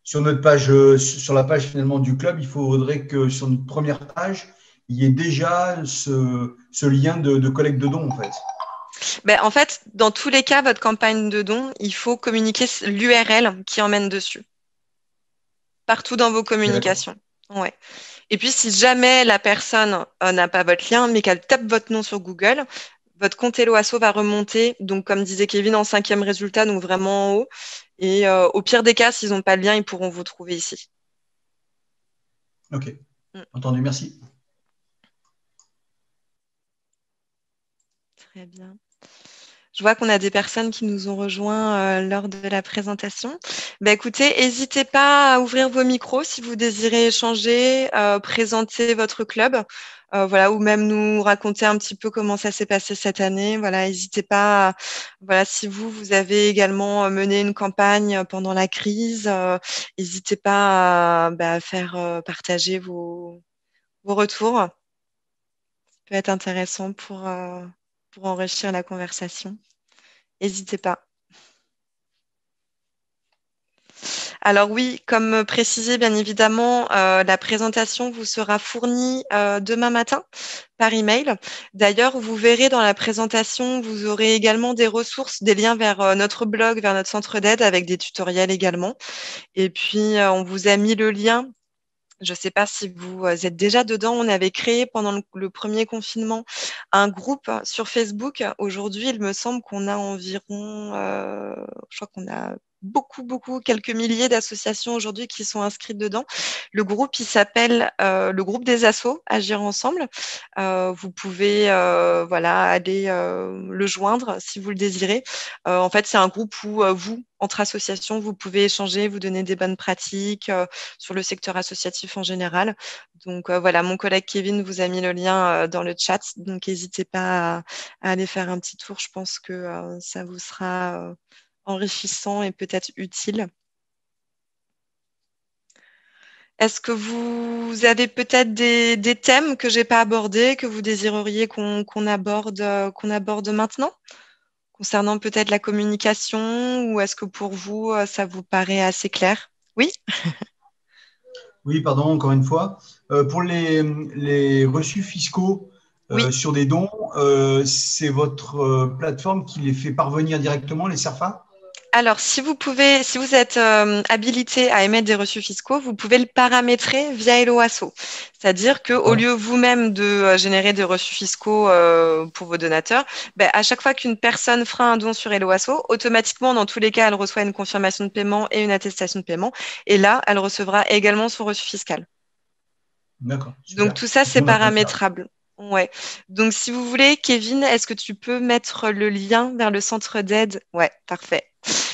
sur notre page, sur la page finalement du club, il faudrait que sur notre première page, il y ait déjà ce lien de collecte de dons en fait. Ben, en fait, dans tous les cas, votre campagne de don, il faut communiquer l'URL qui emmène dessus, partout dans vos Ok, d'accord. communications. Ouais. Et puis, si jamais la personne n'a pas votre lien, mais qu'elle tape votre nom sur Google, votre compte Hello Asso va remonter, donc comme disait Kevin, en 5e résultat, donc vraiment en haut. Et au pire des cas, s'ils n'ont pas le lien, ils pourront vous trouver ici. Ok, Mm. entendu, merci. Très bien. Je vois qu'on a des personnes qui nous ont rejoints lors de la présentation. Bah, écoutez, n'hésitez pas à ouvrir vos micros si vous désirez échanger, présenter votre club, voilà, ou même nous raconter un petit peu comment ça s'est passé cette année. Voilà, n'hésitez pas. Voilà, si vous avez également mené une campagne pendant la crise, n'hésitez pas à faire partager vos retours. Ça peut être intéressant pour enrichir la conversation. N'hésitez pas. Alors oui, comme précisé, bien évidemment, la présentation vous sera fournie demain matin par email. D'ailleurs, vous verrez dans la présentation, vous aurez également des ressources, des liens vers notre blog, vers notre centre d'aide avec des tutoriels également. Et puis, on vous a mis le lien. Je ne sais pas si vous êtes déjà dedans. On avait créé pendant le premier confinement un groupe sur Facebook. Aujourd'hui, il me semble qu'on a environ, je crois qu'on a beaucoup, quelques milliers d'associations aujourd'hui qui sont inscrites dedans. Le groupe, il s'appelle le groupe des assos, Agir ensemble. Vous pouvez voilà, aller le joindre si vous le désirez. En fait, c'est un groupe où vous, entre associations, vous pouvez échanger, vous donner des bonnes pratiques sur le secteur associatif en général. Donc voilà, mon collègue Kevin vous a mis le lien dans le chat, donc n'hésitez pas à aller faire un petit tour. Je pense que ça vous sera enrichissant et peut-être utile. Est-ce que vous avez peut-être des thèmes que j'ai pas abordés, que vous désireriez qu'on aborde maintenant, concernant peut-être la communication, ou est-ce que pour vous, ça vous paraît assez clair? Oui? Oui, pardon, encore une fois. Pour les reçus fiscaux Oui. sur des dons, c'est votre plateforme qui les fait parvenir directement, les SERFA? Alors, si vous êtes habilité à émettre des reçus fiscaux, vous pouvez le paramétrer via Hello Asso. C'est-à-dire qu'au D'accord. lieu vous-même de générer des reçus fiscaux pour vos donateurs, ben, à chaque fois qu'une personne fera un don sur Hello Asso, automatiquement, dans tous les cas, elle reçoit une confirmation de paiement et une attestation de paiement. Et là, elle recevra également son reçu fiscal. D'accord, Donc, super. tout ça, Donc, c'est nous, on a fait ça. paramétrable. Ouais. Donc, si vous voulez, Kevin, est-ce que tu peux mettre le lien vers le centre d'aide? Ouais, parfait.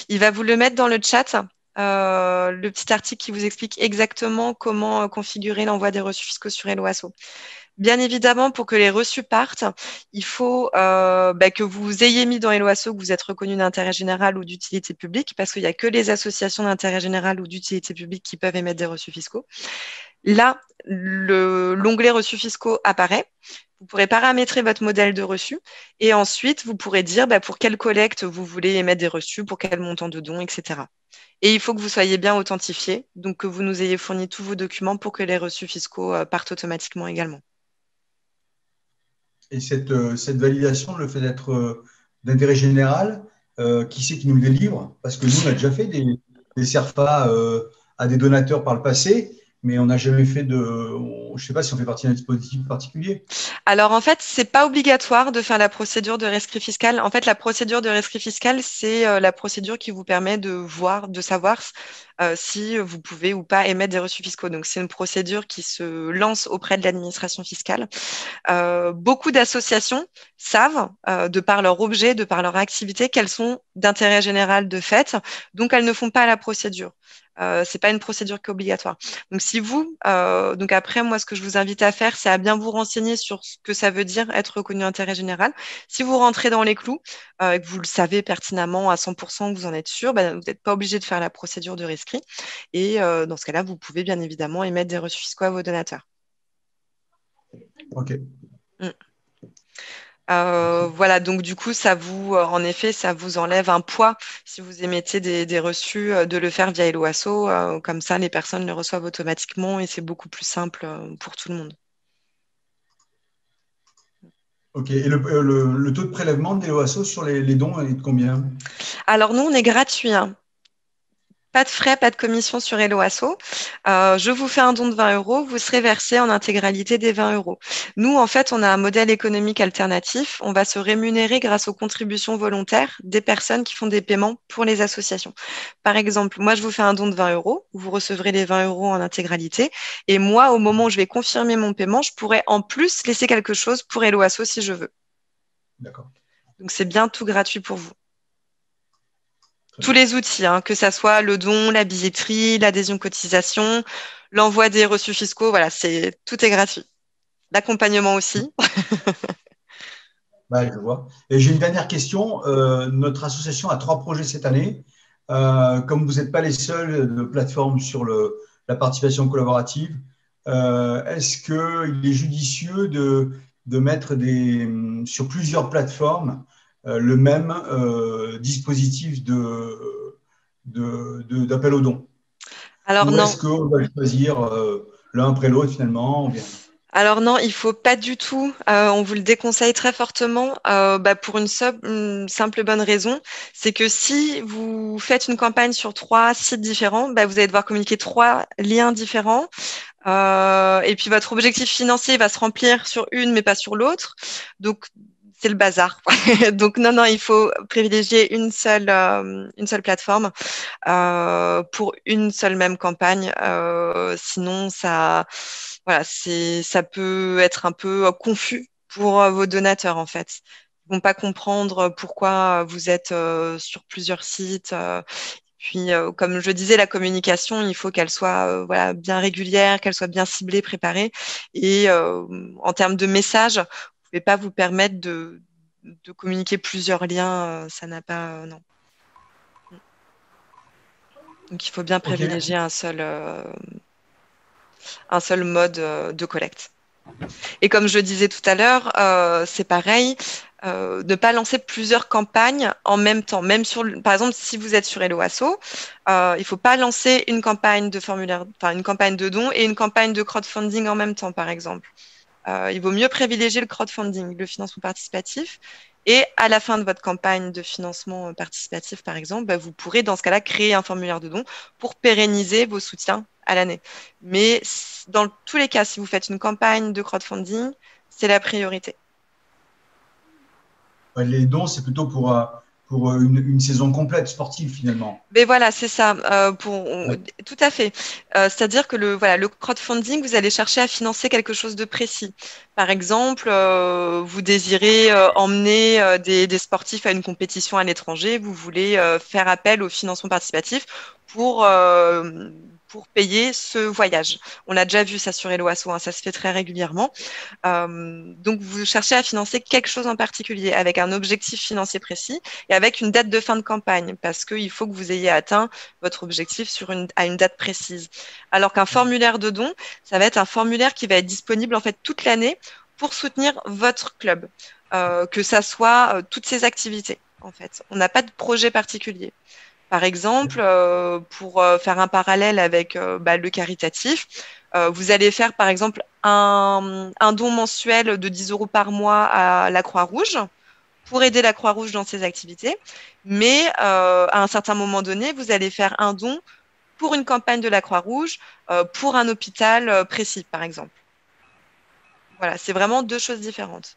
Il va vous le mettre dans le chat, le petit article qui vous explique exactement comment configurer l'envoi des reçus fiscaux sur Helloasso. Bien évidemment, pour que les reçus partent, il faut que vous ayez mis dans Helloasso que vous êtes reconnu d'intérêt général ou d'utilité publique, parce qu'il n'y a que les associations d'intérêt général ou d'utilité publique qui peuvent émettre des reçus fiscaux. Là, l'onglet reçus fiscaux apparaît. Vous pourrez paramétrer votre modèle de reçu et ensuite, vous pourrez dire pour quelle collecte vous voulez émettre des reçus, pour quel montant de dons, etc. Et il faut que vous soyez bien authentifié, donc que vous nous ayez fourni tous vos documents pour que les reçus fiscaux partent automatiquement également. Et cette validation, le fait d'être d'intérêt général, qui c'est qui nous le délivre? Parce que nous, on a déjà fait des CERFA à des donateurs par le passé, mais on n'a jamais fait je ne sais pas si on fait partie d'un dispositif particulier. Alors en fait, c'est pas obligatoire de faire la procédure de rescrit fiscal. En fait, la procédure de rescrit fiscal, c'est la procédure qui vous permet de savoir si vous pouvez ou pas émettre des reçus fiscaux. Donc c'est une procédure qui se lance auprès de l'administration fiscale. Beaucoup d'associations savent, de par leur objet, de par leur activité, qu'elles sont d'intérêt général de fait, donc elles ne font pas la procédure. C'est pas une procédure qui est obligatoire. Donc si vous, donc après moi ce que je vous invite à faire, c'est à bien vous renseigner sur ce que ça veut dire être reconnu d'intérêt général. Si vous rentrez dans les clous et que vous le savez pertinemment à 100%, que vous en êtes sûr, vous n'êtes pas obligé de faire la procédure de rescrit. Et dans ce cas-là, vous pouvez bien évidemment émettre des reçus fiscaux à vos donateurs. Ok. Voilà, donc du coup, en effet, ça vous enlève un poids si vous émettez des reçus de le faire via Helloasso. Comme ça, les personnes le reçoivent automatiquement et c'est beaucoup plus simple pour tout le monde. Ok. Et le taux de prélèvement de Helloasso sur les dons est de combien? Alors nous, on est gratuit, hein. Pas de frais, pas de commission sur Helloasso. Je vous fais un don de 20 euros, vous serez versé en intégralité des 20 euros. Nous, en fait, on a un modèle économique alternatif. On va se rémunérer grâce aux contributions volontaires des personnes qui font des paiements pour les associations. Par exemple, moi, je vous fais un don de 20 euros, vous recevrez les 20 euros en intégralité. Et moi, au moment où je vais confirmer mon paiement, je pourrais en plus laisser quelque chose pour Helloasso si je veux. D'accord. Donc, c'est bien tout gratuit pour vous. Tous les outils, hein, que ça soit le don, la billetterie, l'adhésion cotisation, l'envoi des reçus fiscaux, voilà, tout est gratuit. L'accompagnement aussi. Je vois. Et j'ai une dernière question. Notre association a 3 projets cette année. Comme vous n'êtes pas les seuls de plateforme sur la participation collaborative, est-ce qu'il est judicieux de mettre sur plusieurs plateformes le même dispositif d'appel aux dons? Alors Ou non. est-ce qu'on va choisir l'un après l'autre finalement ou bien... Alors non, il faut pas du tout. On vous le déconseille très fortement pour une simple bonne raison, c'est que si vous faites une campagne sur 3 sites différents, vous allez devoir communiquer 3 liens différents. Et puis votre objectif financier va se remplir sur une, mais pas sur l'autre. Donc c'est le bazar. Donc non, il faut privilégier une seule plateforme pour une seule même campagne. Sinon, voilà, ça peut être un peu confus pour vos donateurs en fait. Ils vont pas comprendre pourquoi vous êtes sur plusieurs sites. Puis, comme je disais, la communication, il faut qu'elle soit voilà, bien régulière, qu'elle soit bien ciblée, préparée. Et en termes de messages, vous ne pouvez pas vous permettre de communiquer plusieurs liens. Ça n'a pas... non. Donc, il faut bien Ok, privilégier un seul mode de collecte. Et comme je disais tout à l'heure, c'est pareil, ne pas lancer plusieurs campagnes en même temps. Même par exemple, si vous êtes sur Helloasso, il ne faut pas lancer une campagne de formulaire, enfin une campagne de dons et une campagne de crowdfunding en même temps, par exemple. Il vaut mieux privilégier le crowdfunding, le financement participatif. Et à la fin de votre campagne de financement participatif, par exemple, vous pourrez dans ce cas-là créer un formulaire de don pour pérenniser vos soutiens à l'année. Mais dans tous les cas, si vous faites une campagne de crowdfunding, c'est la priorité. les dons, c'est plutôt pour une saison complète sportive finalement. Mais voilà, c'est ça. Ouais. Tout à fait. C'est-à-dire que le crowdfunding, vous allez chercher à financer quelque chose de précis. Par exemple, vous désirez emmener des sportifs à une compétition à l'étranger, vous voulez faire appel au financement participatif pour payer ce voyage. On a déjà vu ça sur Helloasso, hein, ça se fait très régulièrement. Donc, vous cherchez à financer quelque chose en particulier avec un objectif financier précis et avec une date de fin de campagne parce qu'il faut que vous ayez atteint votre objectif à une date précise. Alors qu'un formulaire de don, ça va être un formulaire qui va être disponible en fait toute l'année pour soutenir votre club, que ça soit toutes ses activités. En fait, on n'a pas de projet particulier. Par exemple, pour faire un parallèle avec le caritatif, vous allez faire par exemple un don mensuel de 10 euros par mois à la Croix-Rouge pour aider la Croix-Rouge dans ses activités. Mais à un certain moment donné, vous allez faire un don pour une campagne de la Croix-Rouge, pour un hôpital précis, par exemple. Voilà, c'est vraiment deux choses différentes.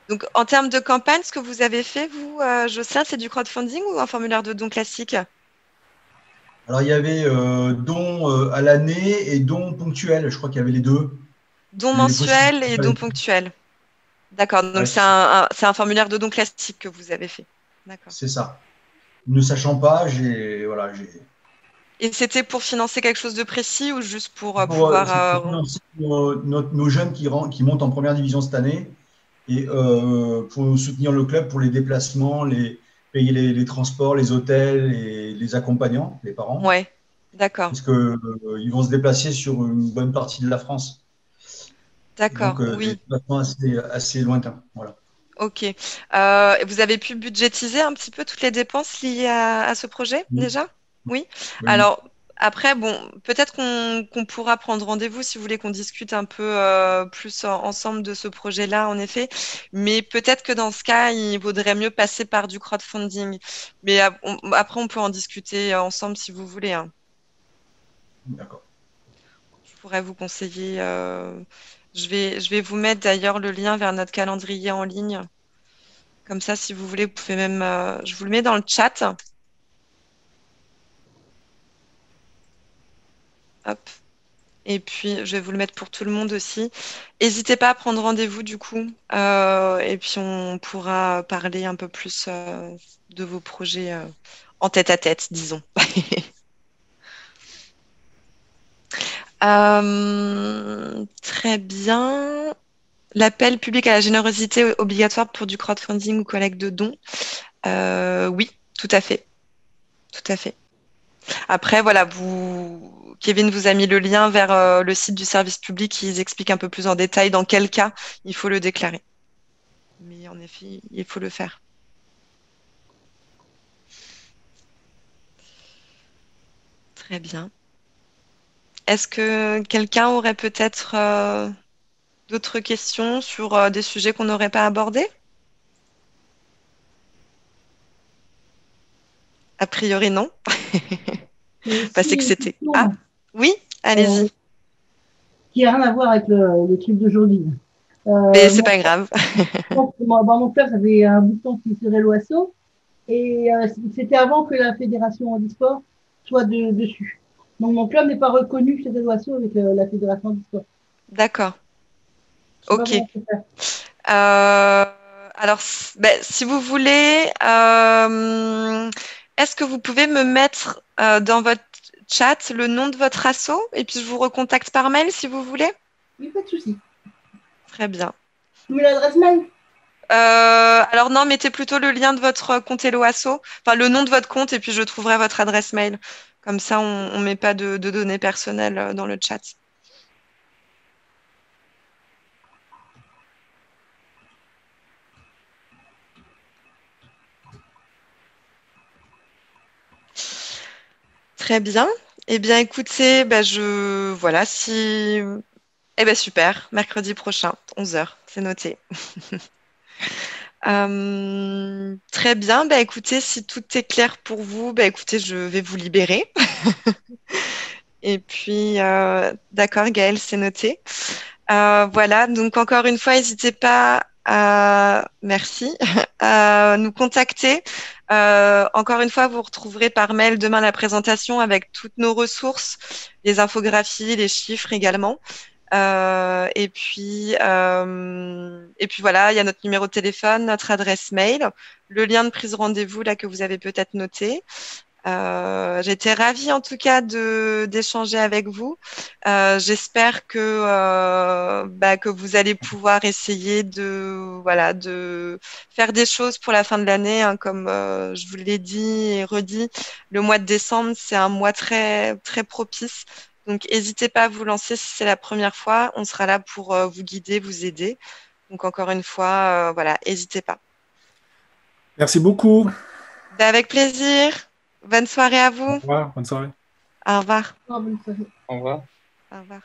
Donc, en termes de campagne, ce que vous avez fait, vous, Jocelyn, c'est du crowdfunding ou un formulaire de don classique? Alors, il y avait dons à l'année et dons ponctuels. Je crois qu'il y avait les deux. Don Les possibilités. mensuel et don ponctuel. D'accord, donc Ouais, c'est un formulaire de don classique que vous avez fait. D'accord. c'est ça. Ne sachant pas, Et c'était pour financer quelque chose de précis ou juste pour c'est pour pouvoir... financer nos jeunes qui montent en première division cette année et pour soutenir le club pour les déplacements, payer les transports, les hôtels et les accompagnants, les parents, Ouais, d'accord, parce que ils vont se déplacer sur une bonne partie de la France. Donc, d'accord, des oui, déplacements assez lointains. Voilà. ok. Vous avez pu budgétiser un petit peu toutes les dépenses liées à ce projet Oui, déjà? Oui. oui, oui. Alors, après, bon, peut-être qu'on pourra prendre rendez-vous si vous voulez qu'on discute un peu plus ensemble de ce projet-là, en effet. Mais peut-être que dans ce cas, il vaudrait mieux passer par du crowdfunding. Mais après, on peut en discuter ensemble si vous voulez, hein. D'accord. Je pourrais vous conseiller. Je vais vous mettre d'ailleurs le lien vers notre calendrier en ligne. Comme ça, si vous voulez, vous pouvez même. Je vous le mets dans le chat. Hop. Et puis, je vais vous le mettre pour tout le monde aussi. N'hésitez pas à prendre rendez-vous du coup. Et puis, on pourra parler un peu plus de vos projets en tête à tête, disons. Très bien. L'appel public à la générosité obligatoire pour du crowdfunding ou collecte de dons. Oui, tout à fait. Tout à fait. Après, voilà, Kevin vous a mis le lien vers le site du service public qui explique un peu plus en détail dans quel cas il faut le déclarer. Mais en effet, il faut le faire. Très bien. Est-ce que quelqu'un aurait peut-être d'autres questions sur des sujets qu'on n'aurait pas abordés? A priori, non. Et Bah, c'est aussi que une c'était. Ah, question oui, allez-y. euh, qui n'a rien à voir avec le truc d'aujourd'hui. Mais c'est Moi, pas grave. dans mon club, ça fait un bout de temps qu'il serait l'OASO. Et c'était avant que la fédération handisport soit dessus. Donc mon club n'est pas reconnu chez l'OASO avec la fédération handisport. D'accord. Je sais pas Ok. comment on peut faire. Euh, alors, ben, si vous voulez, est-ce que vous pouvez me mettre dans votre chat le nom de votre asso et puis je vous recontacte par mail si vous voulez? Oui, pas de souci. Très bien. Tu mets l'adresse mail? Alors non, mettez plutôt le lien de votre compte Hello Asso, enfin le nom de votre compte et puis je trouverai votre adresse mail. Comme ça, on ne met pas de données personnelles dans le chat. Très bien. Eh bien, écoutez, ben, voilà, si eh ben super, mercredi prochain, 11 heures, c'est noté. Très bien, bah, écoutez, si tout est clair pour vous, bah, écoutez, je vais vous libérer. Et puis, d'accord, Gaëlle, c'est noté. Voilà, donc encore une fois, n'hésitez pas merci, à nous contacter. Encore une fois, vous retrouverez par mail demain la présentation avec toutes nos ressources, les infographies, les chiffres également. Et puis voilà, il y a notre numéro de téléphone, notre adresse mail, le lien de prise de rendez-vous là que vous avez peut-être noté. J'étais ravie en tout cas d'échanger avec vous. J'espère que vous allez pouvoir essayer de faire des choses pour la fin de l'année, hein, comme je vous l'ai dit et redit. Le mois de décembre, c'est un mois très très propice. Donc, n'hésitez pas à vous lancer si c'est la première fois. On sera là pour vous guider, vous aider. Donc, encore une fois, voilà, n'hésitez pas. Merci beaucoup. Ben, avec plaisir. Bonne soirée à Au vous. revoir. Bonne soirée. Au revoir. Ah, bonne soirée. Au revoir. Au revoir.